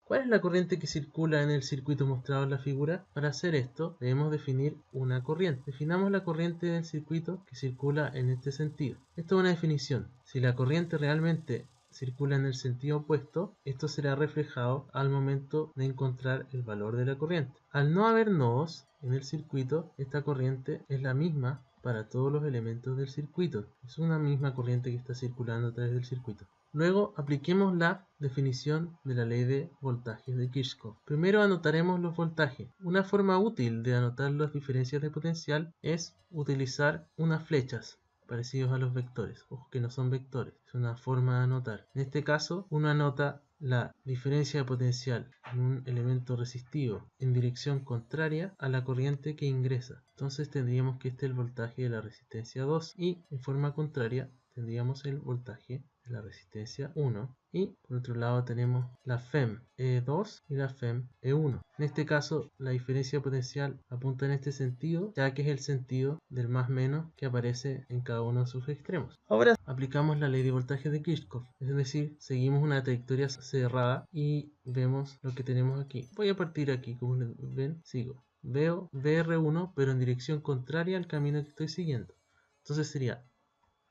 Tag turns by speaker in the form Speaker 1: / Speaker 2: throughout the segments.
Speaker 1: ¿Cuál es la corriente que circula en el circuito mostrado en la figura? Para hacer esto debemos definir una corriente. Definamos la corriente del circuito que circula en este sentido. Esto es una definición. Si la corriente realmente circula en el sentido opuesto, esto será reflejado al momento de encontrar el valor de la corriente. Al no haber nodos en el circuito, esta corriente es la misma para todos los elementos del circuito. Es una misma corriente que está circulando a través del circuito. Luego apliquemos la definición de la ley de voltajes de Kirchhoff. Primero anotaremos los voltajes. Una forma útil de anotar las diferencias de potencial es utilizar unas flechas parecidos a los vectores. Ojo que no son vectores, es una forma de anotar. En este caso, uno anota la diferencia de potencial en un elemento resistivo en dirección contraria a la corriente que ingresa. Entonces tendríamos que este es el voltaje de la resistencia 2 y en forma contraria tendríamos el voltaje de la resistencia 1 y por otro lado tenemos la FEM E2 y la FEM E1. En este caso la diferencia potencial apunta en este sentido, ya que es el sentido del más menos que aparece en cada uno de sus extremos. Ahora aplicamos la ley de voltaje de Kirchhoff, es decir, seguimos una trayectoria cerrada y vemos lo que tenemos aquí. Voy a partir aquí, como ven, sigo. Veo VR1 pero en dirección contraria al camino que estoy siguiendo. Entonces sería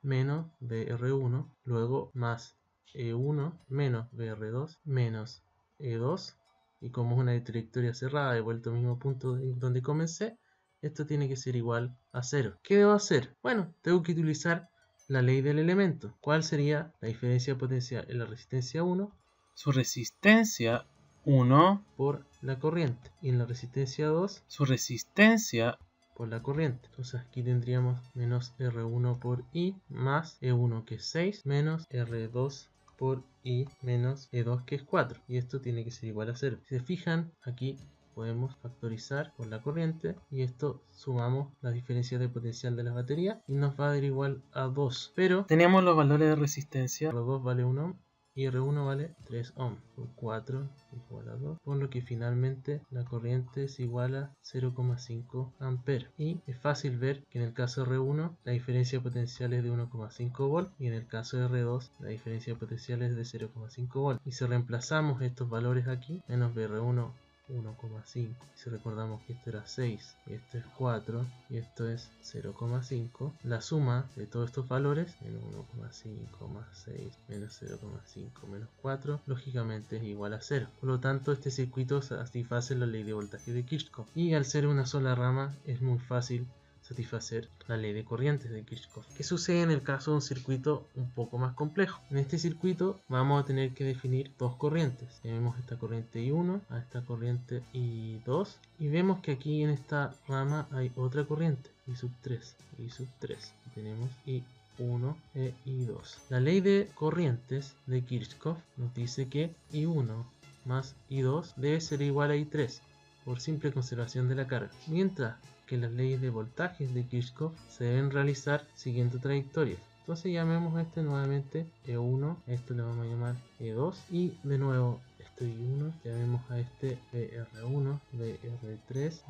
Speaker 1: menos VR1, luego más E1 menos VR2 menos E2, y como es una trayectoria cerrada, he vuelto al mismo punto donde comencé, esto tiene que ser igual a 0. ¿Qué debo hacer? Bueno, tengo que utilizar la ley del elemento. ¿Cuál sería la diferencia potencial en la resistencia 1? Su resistencia 1 por la corriente, y en la resistencia 2 su resistencia por la corriente. Entonces aquí tendríamos menos R1 por I más E1 que es 6 menos R2 por I menos E2 que es 4, y esto tiene que ser igual a 0. Si se fijan, aquí podemos factorizar por la corriente y esto sumamos las diferencias de potencial de las baterías y nos va a dar igual a 2. Pero tenemos los valores de resistencia. R2 vale 1 ohm y R1 vale 3 ohm, por 4 igual a 2, por lo que finalmente la corriente es igual a 0,5 amperes. Y es fácil ver que en el caso de R1 la diferencia potencial es de 1,5 volt y en el caso de R2 la diferencia potencial es de 0,5 volt. Y si reemplazamos estos valores aquí, menos VR1 1,5, si recordamos que esto era 6 y esto es 4 y esto es 0,5, la suma de todos estos valores, menos 1,5 más 6 menos 0,5 menos 4, lógicamente es igual a 0. Por lo tanto, este circuito satisface la ley de voltaje de Kirchhoff, y al ser una sola rama es muy fácil satisfacer la ley de corrientes de Kirchhoff. ¿Qué sucede en el caso de un circuito un poco más complejo? En este circuito vamos a tener que definir dos corrientes. Tenemos esta corriente I1 a esta corriente I2 y vemos que aquí en esta rama hay otra corriente, I3, I3. Tenemos I1 e I2. La ley de corrientes de Kirchhoff nos dice que I1 más I2 debe ser igual a I3 por simple conservación de la carga, mientras que las leyes de voltajes de Kirchhoff se deben realizar siguiendo trayectorias. Entonces llamemos este nuevamente E1, esto le vamos a llamar E2 y de nuevo este I1, llamemos a este VR1, VR3,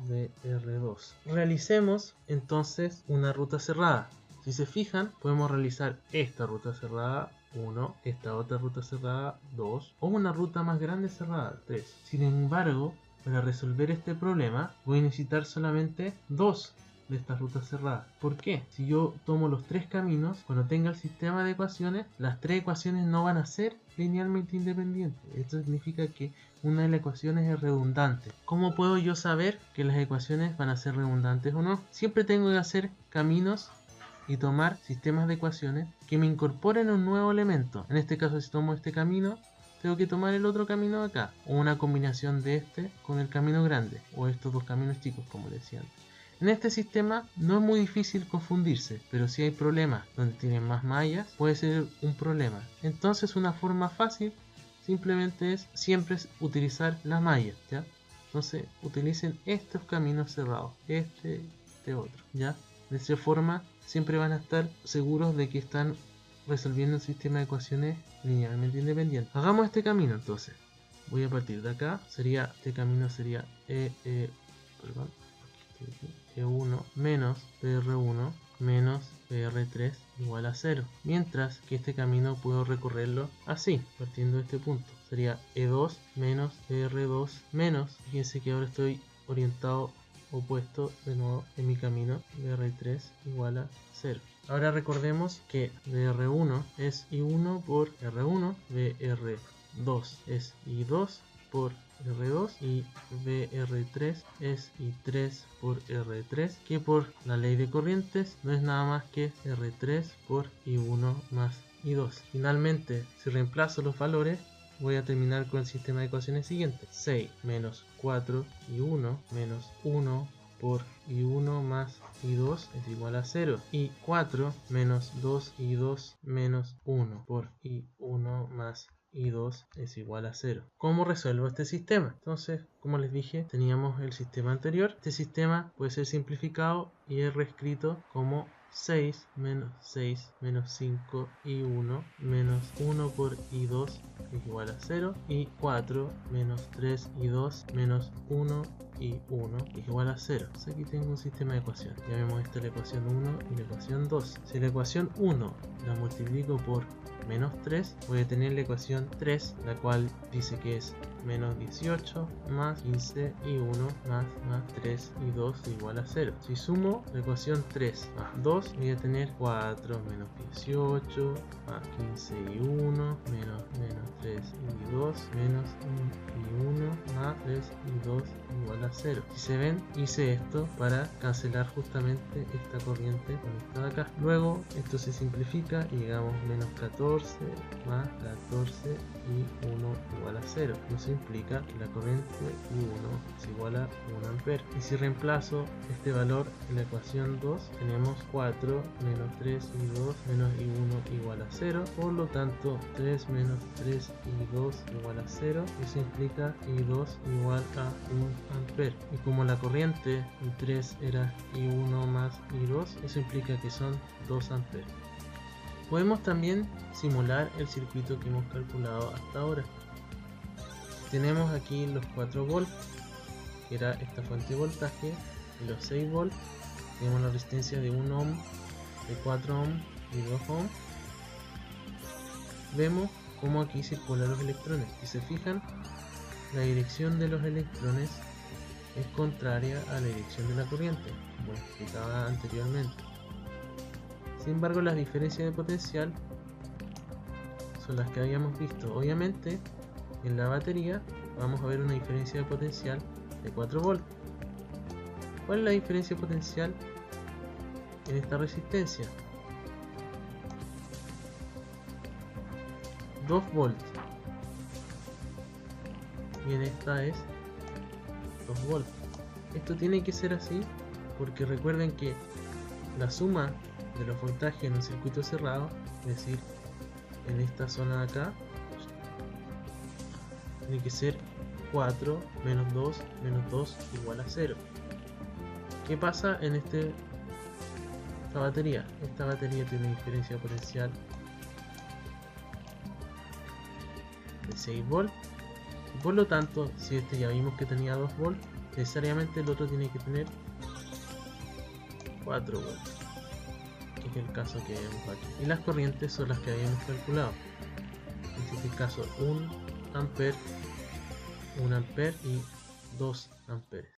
Speaker 1: VR2. Realicemos entonces una ruta cerrada. Si se fijan, podemos realizar esta ruta cerrada 1, esta otra ruta cerrada 2 o una ruta más grande cerrada 3. Sin embargo, para resolver este problema voy a necesitar solamente dos de estas rutas cerradas. ¿Por qué? Si yo tomo los tres caminos, cuando tenga el sistema de ecuaciones, las tres ecuaciones no van a ser linealmente independientes. Esto significa que una de las ecuaciones es redundante. ¿Cómo puedo yo saber que las ecuaciones van a ser redundantes o no? Siempre tengo que hacer caminos y tomar sistemas de ecuaciones que me incorporen un nuevo elemento. En este caso, si tomo este camino, tengo que tomar el otro camino de acá, o una combinación de este con el camino grande, o estos dos caminos chicos, como decía antes. En este sistema no es muy difícil confundirse, pero si hay problemas donde tienen más mallas, puede ser un problema. Entonces una forma fácil simplemente es siempre utilizar las mallas, ¿ya? Entonces utilicen estos caminos cerrados, este otro, ¿ya? De esa forma siempre van a estar seguros de que están resolviendo un sistema de ecuaciones linealmente independiente. Hagamos este camino entonces. Voy a partir de acá. Este camino sería E1 menos PR1 menos PR3 igual a 0. Mientras que este camino puedo recorrerlo así, partiendo de este punto. sería E2 menos R2 menos, fíjense que ahora estoy orientado opuesto de nuevo en mi camino, VR3 igual a 0. Ahora recordemos que VR1 es I1 por R1, VR2 es I2 por R2 y VR3 es I3 por R3, que por la ley de corrientes no es nada más que R3 por I1 más I2. Finalmente, si reemplazo los valores, voy a terminar con el sistema de ecuaciones siguiente. 6 menos 4 I1 menos 1 por I1 más I2 es igual a 0. Y 4 menos 2 I2 menos 1 por I1 más I2 es igual a 0. ¿Cómo resuelvo este sistema? Entonces, como les dije, teníamos el sistema anterior. Este sistema puede ser simplificado y es reescrito como 6 menos 5 I1 menos 1 por I2 es igual a 0 y 4 menos 3 I2 menos 1 y 1 es igual a 0. Entonces aquí tengo un sistema de ecuaciones. Llamemos esta la ecuación 1 y la ecuación 2. Si la ecuación 1 la multiplico por menos 3, voy a tener la ecuación 3, la cual dice que es menos 18 más 15 y 1 más 3 y 2 igual a 0. Si sumo la ecuación 3 más 2, voy a tener 4 menos 18 más 15 y 1 menos 3 y 2 menos 1 y 1 más 3 y 2 igual a 0. Si se ven, hice esto para cancelar justamente esta corriente con esta de acá. Luego esto se simplifica y llegamos a menos 14 más 14 y 1 igual a 0. Eso implica que la corriente I1 es igual a 1 amperes. Y si reemplazo este valor en la ecuación 2, tenemos 4 menos 3 y 2 menos I1 igual a 0. Por lo tanto, 3 menos 3 y 2 igual a 0. Eso implica I2 igual a 1 amperes. Y como la corriente I3 era I1 más I2, eso implica que son 2 amperes. Podemos también simular el circuito que hemos calculado hasta ahora. Tenemos aquí los 4 volts, que era esta fuente de voltaje, y los 6 volts. Tenemos la resistencia de 1 ohm, de 4 ohm y 2 ohm. Vemos cómo aquí circulan los electrones. Si se fijan, la dirección de los electrones es contraria a la dirección de la corriente, como explicaba anteriormente. Sin embargo, las diferencias de potencial son las que habíamos visto. Obviamente, en la batería vamos a ver una diferencia de potencial de 4 volts. ¿Cuál es la diferencia de potencial en esta resistencia? 2 volts. Y en esta es 2 volts. Esto tiene que ser así porque recuerden que la suma de los voltajes en un circuito cerrado, es decir, en esta zona de acá, tiene que ser 4 menos 2 igual a 0. ¿Qué pasa en esta batería? Esta batería tiene una diferencia de potencial de 6 volts. Y por lo tanto, si este ya vimos que tenía 2 volts, necesariamente el otro tiene que tener 4 volts. Que es el caso que vemos aquí. Y las corrientes son las que habíamos calculado. En este caso 1 amper y 2 amperes.